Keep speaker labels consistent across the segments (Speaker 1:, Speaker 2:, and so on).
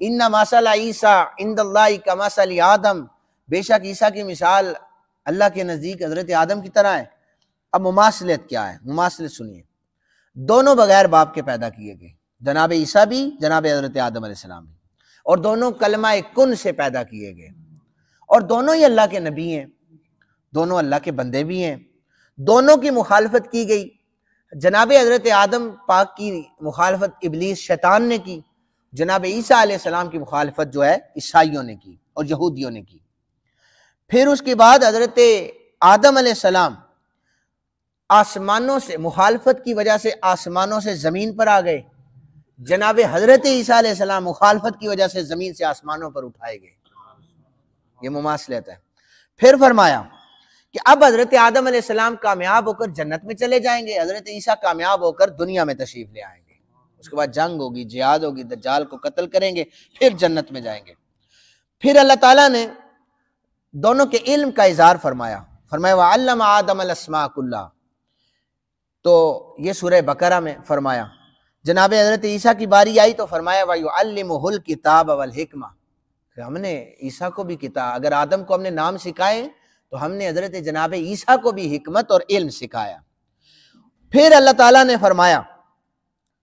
Speaker 1: ان مثل عیسیٰ عند اللہ کمثل آدم، بے شک عیسیٰ کی مثال اللہ کے نزدیک حضرت آدم کی طرح ہے۔ اب مماثلت کیا ہے؟ مماثلت سنیے، دونوں بغیر باپ کے پیدا کیے گئے، جناب عیسیٰ بھی، جناب حضرت آدم علیہ السلام بھی، اور دونوں کلمہ کن سے پیدا کیے گئے، اور دونوں ہی اللہ کے نبی ہیں، دونوں اللہ کے بندے بھی ہیں، دونوں کی مخالفت کی گئی۔ جناب حضرت آدم پاک کی مخالفت ابلیس شیطان نے کی، جناب عیسیٰ علیہ السلام کی مخالفت جو ہے عیسائیوں نے کی اور یہودیوں نے کی۔ پھر اس کے بعد حضرت آدم علیہ السلام آسمانوں سے مخالفت کی وجہ سے آسمانوں سے زمین پر آ گئے، جناب حضرت عیسیٰ علیہ السلام مخالفت کی وجہ سے زمین سے آسمانوں پر اٹھائے گئے۔ یہ مماثلت ہے۔ پھر فرمایا کہ اب حضرت آدم علیہ السلام کامیاب ہو کر جنت میں چلے جائیں گے، حضرت عیسیٰ کامیاب ہو کر دنیا میں تشریف لے آئیں گے، اس کے بعد جنگ ہوگی، جہاد ہوگی، دجال کو قتل کریں گے، پھر جنت میں جائیں گے۔ پھر اللہ تعالیٰ نے دونوں کے علم کا اظہار فرمایا، فرمایا وَعَلَّمَ آدَمَ الْأَسْمَاءَ كُلَّهَا، تو یہ سورہ بقرہ میں فرمایا۔ جناب حضرت عیسیٰ کی باری آئی تو فرمایا وَيُعَلِّمُهُ الْكِتَابَ وَالْحِکْمَةَ، ہم نے عیسیٰ کو بھی کتاب، اگر آدم کو ہم نے نام سکھائے تو ہم نے حضرت جناب عیسیٰ کو بھی حکمت اور علم سکھایا۔ پھر اللہ تعالیٰ نے فرمایا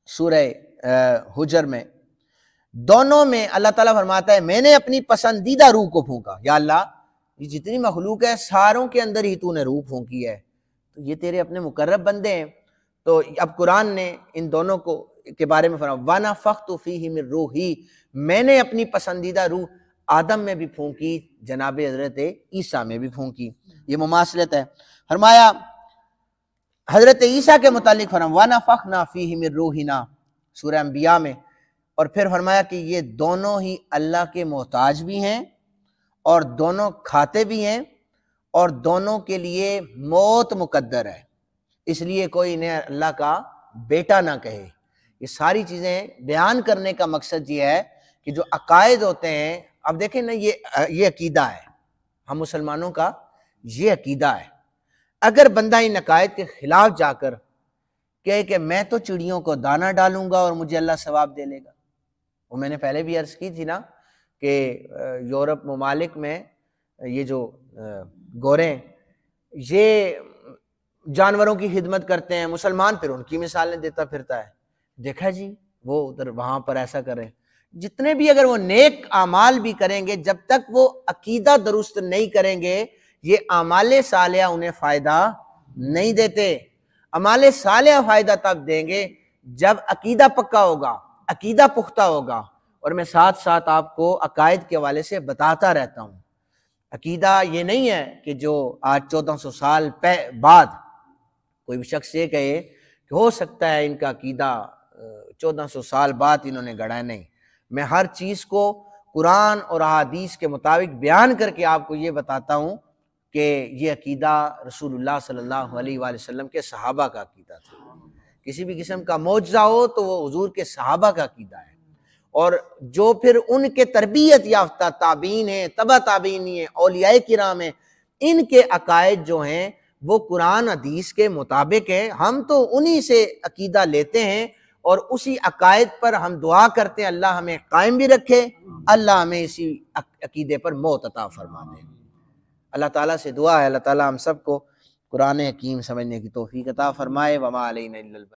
Speaker 1: سورہ حجر میں، دونوں میں اللہ تعالیٰ فرماتا ہے میں نے اپنی پسندیدہ روح کو پھونکا، یا اللہ یہ جتنی مخلوق ہے ساروں کے اندر ہی تو نے روح پھونکی ہے، تو یہ تیرے اپنے مقرب بندے ہیں۔ تو اب قرآن نے ان دونوں کو کے بارے میں فرمایا وَنَفَخْتُ فِيهِ مِن رُوحِي، میں نے اپنی پسندیدہ روح آدم میں بھی پھونکی، جناب حضرت عیسیٰ میں بھی پھونکی۔ یہ مماثلت ہے۔ فرمایا حضرت عیسیٰ کے متعلق فرمایا وَنَفَخْنَا فِيهِ مِن رُوحِنَا سورہ انبیاء میں، اور پھر فرمایا کہ یہ دونوں ہی اللہ کے محتاج بھی ہیں اور دونوں کھاتے بھی ہیں اور دونوں کے لیے موت مقدر ہے، اس لیے کوئی انہیں اللہ کا بیٹا نہ کہے۔ یہ ساری چیزیں بیان کرنے کا مقصد یہ ہے کہ جو عقائد ہوتے ہیں، اب دیکھیں نا یہ عقیدہ ہے ہم مسلمانوں کا، یہ عقیدہ ہے۔ اگر بندہ ان عقائد کے خلاف جا کر کہے کہ میں تو چڑیوں کو دانہ ڈالوں گا اور مجھے اللہ ثواب دے لے گا، وہ میں نے پہلے بھی عرض کی تھی نا کہ یورپ ممالک میں یہ جو گورے یہ جانوروں کی خدمت کرتے ہیں، مسلمان پھر ان کی مثالیں دیتا پھرتا ہے، دیکھا جی وہ ادھر وہاں پر ایسا کریں۔ جتنے بھی اگر وہ نیک اعمال بھی کریں گے، جب تک وہ عقیدہ درست نہیں کریں گے یہ اعمال صالحہ انہیں فائدہ نہیں دیتے۔ اعمال صالحہ فائدہ تب دیں گے جب عقیدہ پکا ہوگا، عقیدہ پختہ ہوگا۔ اور میں ساتھ ساتھ آپ کو عقائد کے حوالے سے بتاتا رہتا ہوں، عقیدہ یہ نہیں ہے کہ جو آج 1400 سال بعد کوئی بھی شخص یہ کہے کہ ہو سکتا ہے ان کا عقیدہ 1400 سال بعد انہوں نے گڑھا ہے، نہیں، میں ہر چیز کو قرآن اور احادیث کے مطابق بیان کر کے آپ کو یہ بتاتا ہوں کہ یہ عقیدہ رسول اللہ صلی اللہ علیہ وآلہ وسلم کے صحابہ کا عقیدہ تھا۔ کسی بھی قسم کا معجزہ ہو تو وہ حضور کے صحابہ کا عقیدہ ہے، اور جو پھر ان کے تربیت یافتہ تابعین ہیں، تبع تابعین ہیں، اولیاء کرام ہیں، ان کے عقائد جو ہیں وہ قرآن حدیث کے مطابق ہیں۔ ہم تو انہی سے عقیدہ لیتے ہیں اور اسی عقائد پر ہم دعا کرتے ہیں اللہ ہمیں قائم بھی رکھے، اللہ ہمیں اسی عقیدے پر موت عطا فرما دے۔ اللہ تعالیٰ سے دعا ہے اللہ تعالیٰ ہم سب کو قرآن حکیم سمجھنے کی توفیق عطا فرمائے۔ وما علینا الا البلاغ۔